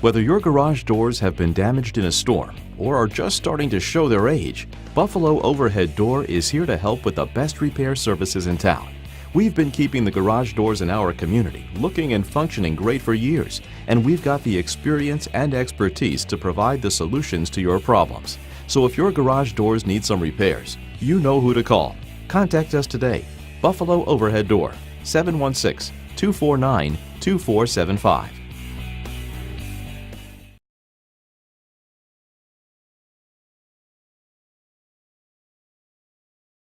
Whether your garage doors have been damaged in a storm or are just starting to show their age, Buffalo Overhead Door is here to help with the best repair services in town. We've been keeping the garage doors in our community looking and functioning great for years, and we've got the experience and expertise to provide the solutions to your problems. So if your garage doors need some repairs, you know who to call. Contact us today. Buffalo Overhead Door, 716-249-2475.